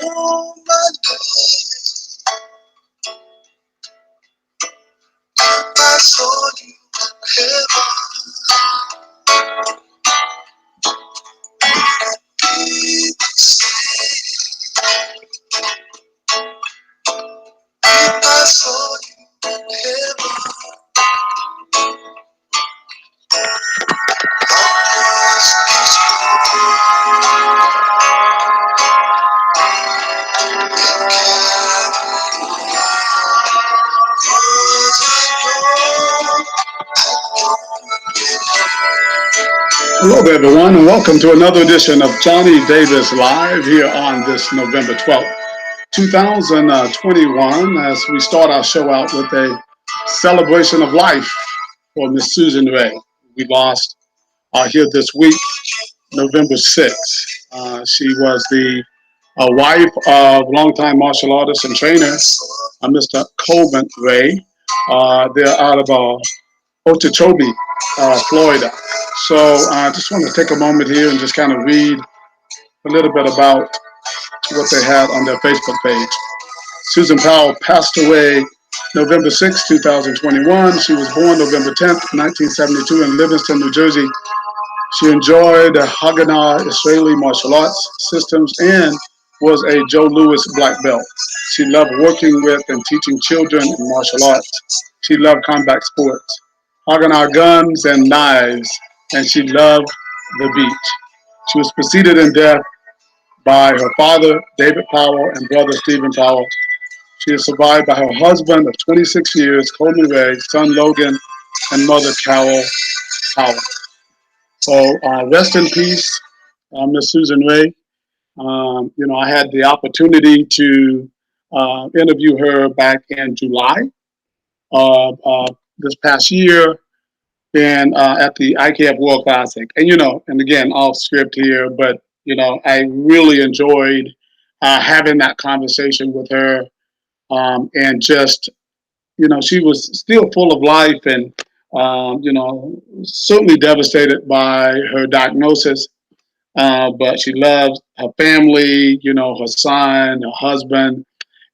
all my days, if I saw you in heaven, be the same. If I saw you in heaven, hello there, everyone, and welcome to another edition of Johnny Davis Live here on this November 12th, 2021, as we start our show out with a celebration of life for Miss Susan Ray. We lost here this week, November 6th. She was the wife of longtime martial artist and trainer, Mr. Coleman Ray. They're out of Okeechobee, Florida. So I just want to take a moment here and just kind of read a little bit about what they had on their Facebook page. Susan Powell passed away November 6, 2021. She was born November 10th, 1972 in Livingston, New Jersey. She enjoyed Haganah Israeli martial arts systems and was a Joe Louis black belt. She loved working with and teaching children in martial arts. She loved combat sports, Haganah guns and knives, and she loved the beach. She was preceded in death by her father, David Powell, and brother, Stephen Powell. She is survived by her husband of 26 years, Coleman Ray, son Logan, and mother Carol Powell. So rest in peace, Miss Susan Ray. I had the opportunity to interview her back in July this past year, and at the IKF World Classic. And again, off script here, but I really enjoyed having that conversation with her, and just she was still full of life, and certainly devastated by her diagnosis, but she loves her family, her son, her husband,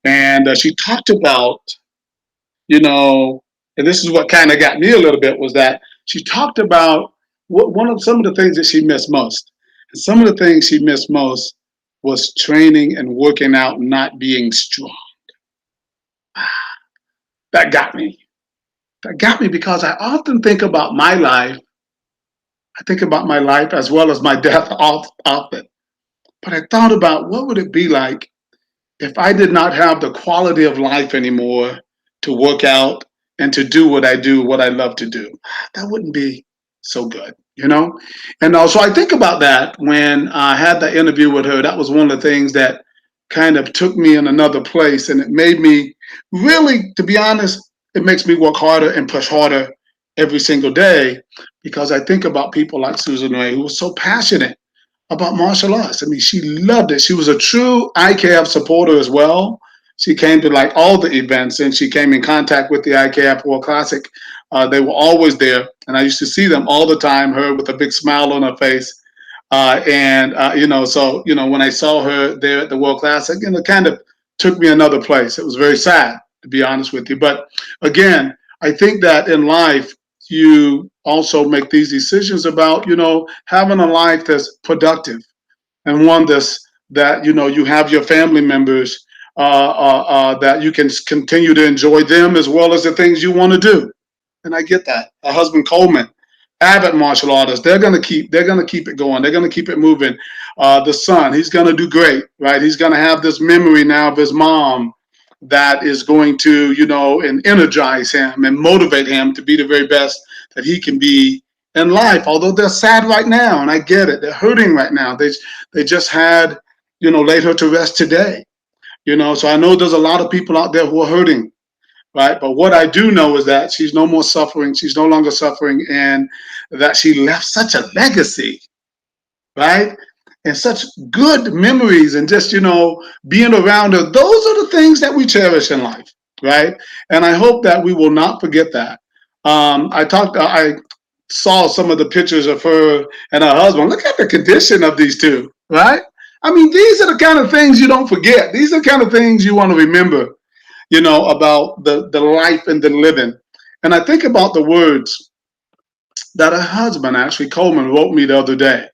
and she talked about, and this is what kind of got me a little bit, was that she talked about some of the things that she missed most. And some of the things she missed most was training and working out, not being strong. That got me. That got me because I often think about my life. I think about my life as well as my death often. But I thought about what would it be like if I did not have the quality of life anymore to work out and to do what I do, what I love to do. That wouldn't be so good, And also I think about that when I had that interview with her. That was one of the things that kind of took me in another place, and it made me really, to be honest, it makes me work harder and push harder every single day, because I think about people like Susan Ray, who was so passionate about martial arts. I mean, she loved it. She was a true IKF supporter as well. She came to like all the events, and she came in contact with the IKF World Classic. They were always there, and I used to see them all the time, her with a big smile on her face. So when I saw her there at the World Classic, it kind of took me another place. It was very sad, to be honest with you. But again, I think that in life, you also make these decisions about, having a life that's productive, and one that you have your family members, that you can continue to enjoy them as well as the things you want to do. And I get that. Her husband Coleman, avid martial artist, they're gonna keep it going. They're gonna keep it moving. The son, he's gonna do great, right? He's gonna have this memory now of his mom that is going to, and energize him and motivate him to be the very best that he can be in life. Although they're sad right now, and I get it, they're hurting right now. They just had, laid her to rest today. So I know there's a lot of people out there who are hurting, right? But what I do know is that she's no more suffering. She's no longer suffering, and that she left such a legacy, right? And such good memories, and just, being around her. Those are the things that we cherish in life, right? And I hope that we will not forget that. I saw some of the pictures of her and her husband. Look at the condition of these two, right? I mean, these are the kind of things you don't forget. These are the kind of things you want to remember, about the life and the living. And I think about the words that her husband, actually, Coleman, wrote me the other day.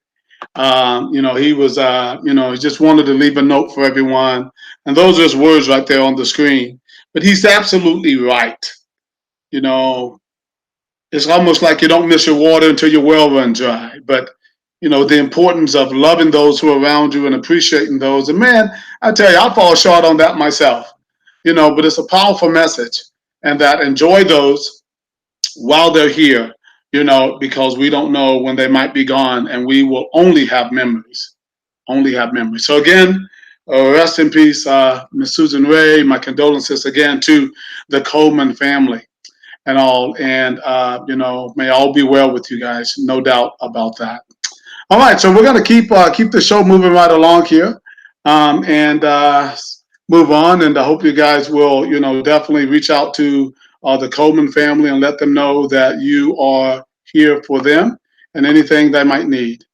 He was, he just wanted to leave a note for everyone. And those are his words right there on the screen. But he's absolutely right. You know, it's almost like you don't miss your water until your well runs dry. But, the importance of loving those who are around you and appreciating those. And man, I tell you, I fall short on that myself, but it's a powerful message. And that enjoy those while they're here, because we don't know when they might be gone, and we will only have memories. Only have memories. So again, rest in peace, Miss Susan Ray. My condolences again to the Coleman family and all. And may all be well with you guys. No doubt about that. All right, so we're gonna keep the show moving right along here, and move on. And I hope you guys will, definitely reach out to the Coleman family and let them know that you are here for them and anything they might need.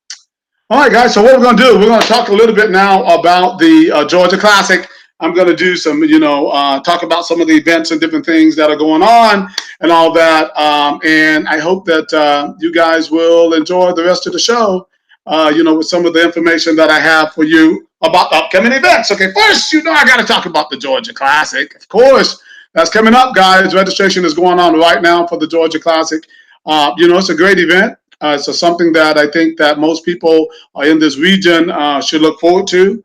All right, guys. So what we're going to do, we're going to talk a little bit now about the Georgia Classic. I'm going to do some, talk about some of the events and different things that are going on and all that. And I hope that you guys will enjoy the rest of the show, with some of the information that I have for you about upcoming events. Okay, first, I got to talk about the Georgia Classic. Of course, that's coming up, guys. Registration is going on right now for the Georgia Classic. It's a great event. So something that I think that most people in this region should look forward to.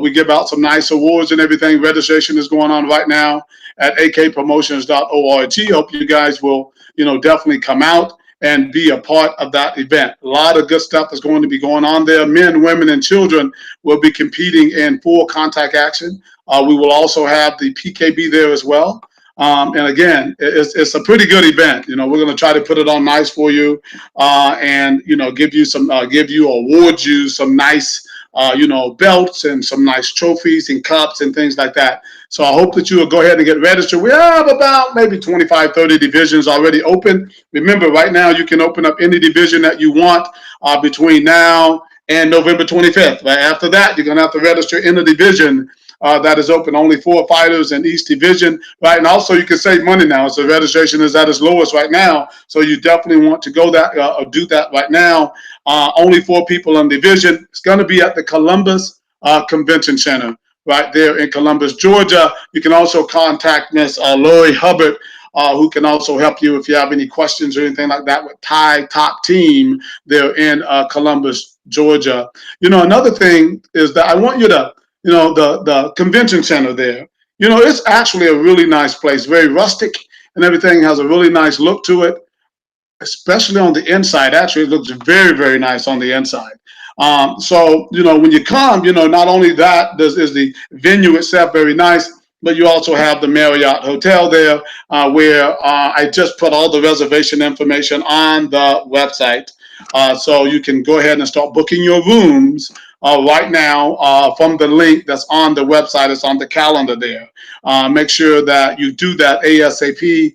We give out some nice awards and everything. Registration is going on right now at akpromotions.org. Hope you guys will, definitely come out and be a part of that event. A lot of good stuff is going to be going on there. Men, women, and children will be competing in full contact action. We will also have the PKB there as well. And again, it's a pretty good event. We're going to try to put it on nice for you, and give you award you some nice belts and some nice trophies and cups and things like that. So I hope that you will go ahead and get registered. We have about maybe 25, 30 divisions already open. Remember, right now you can open up any division that you want between now and November 25th. Right after that, you're going to have to register in a division that is open. Only 4 fighters in each division, right? And also you can save money now. So registration is at its lowest right now. So you definitely want to go that or do that right now. Only 4 people in division. It's going to be at the Columbus Convention Center right there in Columbus, Georgia. You can also contact Miss Lori Hubbard, who can also help you if you have any questions or anything like that with Thai Top Team there in Columbus, Georgia. Another thing is that I want you to, the convention center there, it's actually a really nice place, very rustic and everything, has a really nice look to it, especially on the inside. Actually, it looks very, very nice on the inside. So, when you come, not only that is the venue itself very nice, but you also have the Marriott Hotel there, where I just put all the reservation information on the website. So you can go ahead and start booking your rooms right now from the link that's on the website. It's on the calendar there. Make sure that you do that ASAP.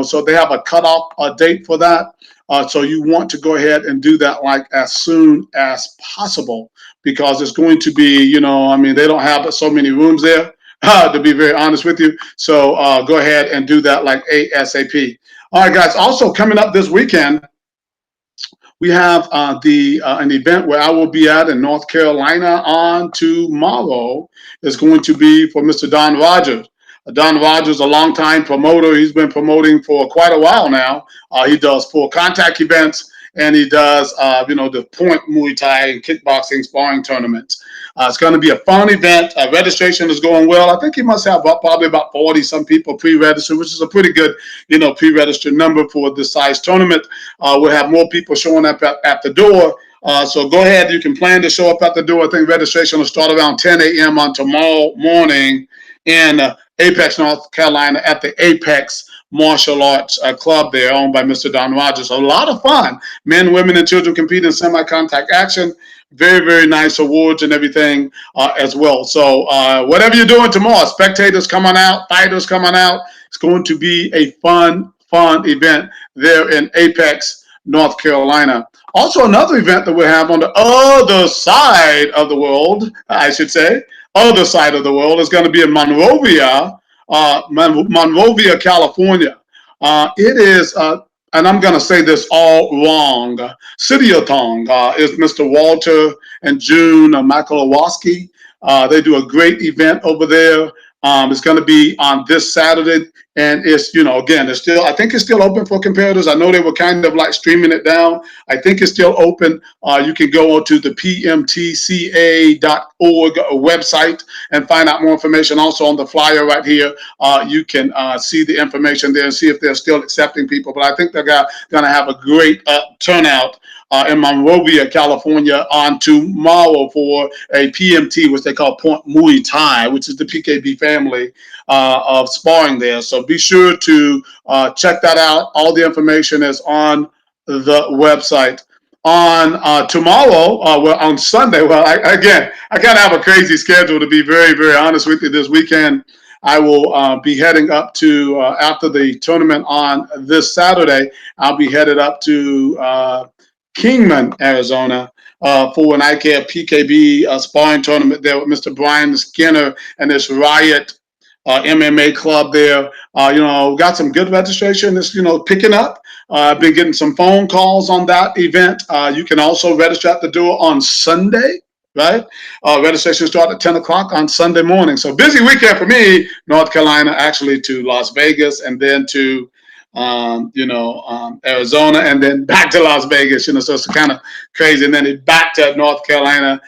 So they have a cutoff date for that. So you want to go ahead and do that like as soon as possible, because it's going to be, they don't have so many rooms there, to be very honest with you. So go ahead and do that like ASAP. All right, guys. Also coming up this weekend, we have an event where I will be at in North Carolina on tomorrow. It's going to be for Mr. Don Rogers. Don Rogers, a longtime promoter. He's been promoting for quite a while now. He does full contact events, and he does, the point Muay Thai and kickboxing sparring tournaments. It's going to be a fun event. Registration is going well. I think he must have probably about 40 some people pre-registered, which is a pretty good, pre-registered number for this size tournament. We'll have more people showing up at the door. So go ahead. You can plan to show up at the door. I think registration will start around 10 a.m. on tomorrow morning in Apex, North Carolina, at the Apex Martial Arts Club there, owned by Mr. Don Rogers. A lot of fun. Men, women, and children compete in semi-contact action. Very, very nice awards and everything as well. So whatever you're doing tomorrow, spectators coming out, fighters coming out. It's going to be a fun event there in Apex, North Carolina. Also, another event that we have on the other side of the world, I should say, other side of the world, is going to be in Monrovia, Monrovia, California. It is, and I'm going to say this all wrong, City of Tong is Mr. Walter and June Michaelowski. They do a great event over there. It's going to be on this Saturday, and it's, again, it's still, I think it's still open for competitors. I know they were kind of like streaming it down. I think it's still open. You can go to the pmtca.org website and find out more information. Also on the flyer right here, you can see the information there and see if they're still accepting people. But I think they're going to have a great turnout in Monrovia, California on tomorrow for a PMT, which they call Point Muay Thai, which is the PKB family of sparring there. So be sure to check that out. All the information is on the website. On tomorrow, on Sunday, I kind of have a crazy schedule, to be very, very honest with you. This weekend, I will be heading up to, after the tournament on this Saturday, I'll be headed up to Kingman, Arizona, for an ICAP PKB sparring tournament there with Mr. Brian Skinner and this Riot MMA club there. Got some good registration. It's, picking up. I've been getting some phone calls on that event. You can also register at the door on Sunday, right? Registration starts at 10 o'clock on Sunday morning. So busy weekend for me, North Carolina, actually to Las Vegas, and then to Arizona, and then back to Las Vegas, so it's kind of crazy. And then back to North Carolina,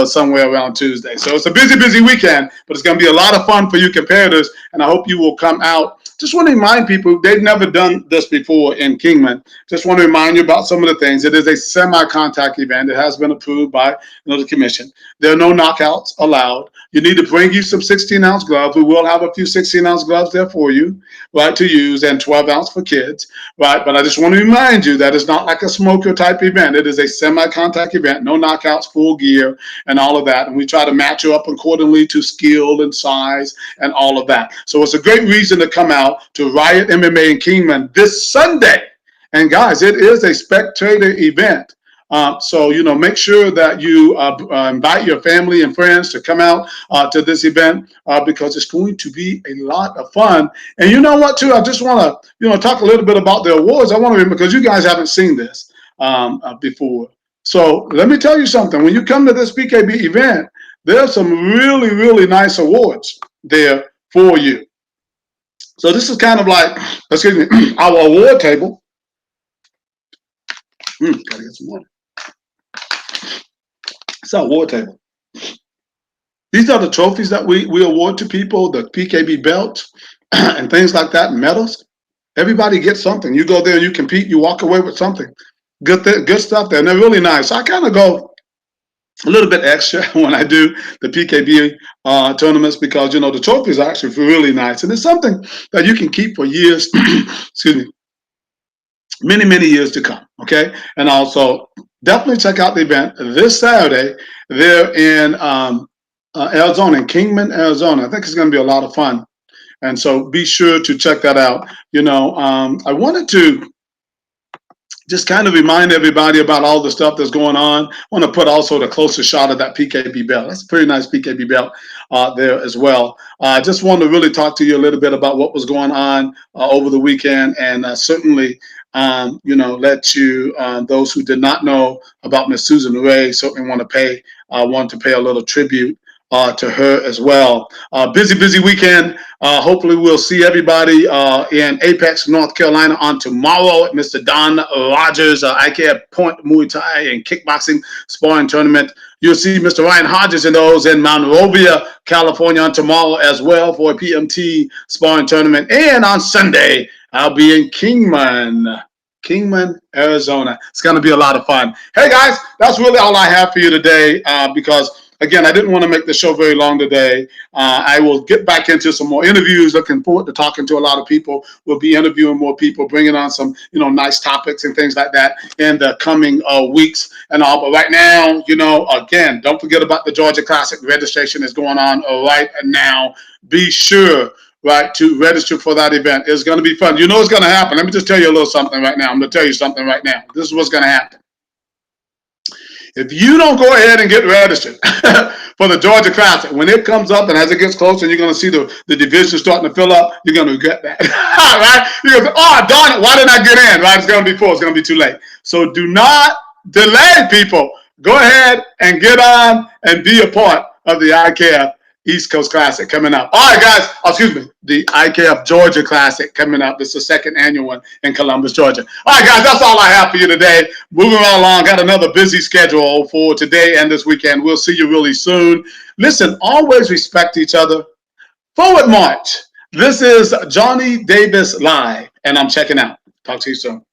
somewhere around Tuesday. So it's a busy, busy weekend, but it's going to be a lot of fun for you competitors. And I hope you will come out. Just want to remind people, they've never done this before in Kingman. Just want to remind you about some of the things. It is a semi-contact event. It has been approved by the commission. There are no knockouts allowed. You need to bring you some 16-ounce gloves. We will have a few 16-ounce gloves there for you, right, to use, and 12-ounce for kids, right? But I just want to remind you that it's not like a smoker type event. It is a semi-contact event, no knockouts, full gear, and all of that. And we try to match you up accordingly to skill and size and all of that. So it's a great reason to come out to Riot MMA in Kingman this Sunday. And guys, it is a spectator event. So, make sure that you invite your family and friends to come out to this event because it's going to be a lot of fun. And you know what, too? I just want to, talk a little bit about the awards. I want to, because you guys haven't seen this before. So let me tell you something. When you come to this PKB event, there's some really, really nice awards there for you. So this is kind of like, our award table. Gotta get some water. It's our award table. These are the trophies that we award to people, the PKB belts and things like that, medals. Everybody gets something. You go there, you compete, you walk away with something. Good stuff there, and they're really nice. I kind of go a little bit extra when I do the PKB tournaments because, the trophies are actually really nice. And it's something that you can keep for years, excuse me, many, many years to come, okay? And also, definitely check out the event this Saturday. They're in Arizona, in Kingman, Arizona. I think it's going to be a lot of fun. And so be sure to check that out. I wanted to just kind of remind everybody about all the stuff that's going on. I want to put also the closer shot of that PKB belt. That's a pretty nice PKB belt there as well. I just wanted to really talk to you a little bit about what was going on over the weekend, and certainly let you, those who did not know about Miss Susan Ray, certainly want to pay a little tribute to her as well. Busy weekend. Hopefully we'll see everybody in Apex, North Carolina on tomorrow at Mr. Don Rogers IKEA Point Muay Thai and Kickboxing Sparring Tournament. You'll see Mr. Ryan Hodges and those in Monrovia, California on tomorrow as well for a PMT Sparring Tournament. And on Sunday, I'll be in Kingman, Arizona. It's going to be a lot of fun. Hey, guys, that's really all I have for you today because, again, I didn't want to make the show very long today. I will get back into some more interviews. Looking forward to talking to a lot of people. We'll be interviewing more people, bringing on some, nice topics and things like that in the coming weeks and all. But right now, again, don't forget about the Georgia Classic. Registration is going on right now. Be sure right, to register for that event. It's going to be fun. You know what's going to happen. Let me just tell you a little something right now. I'm going to tell you something right now. This is what's going to happen. If you don't go ahead and get registered for the Georgia Classic, when it comes up and as it gets closer, you're going to see the division starting to fill up, you're going to regret that. Right? You're going to say, oh, darn it, why didn't I get in? Right? It's going to be full. It's going to be too late. So do not delay, people. Go ahead and get on and be a part of the IKF East Coast Classic coming up. All right, guys. Oh, excuse me. The IKF Georgia Classic coming up. This is the second annual one in Columbus, Georgia. All right, guys. That's all I have for you today. Moving right along. Got another busy schedule for today and this weekend. We'll see you really soon. Listen, always respect each other. Forward march. This is Johnny Davis Live, and I'm checking out. Talk to you soon.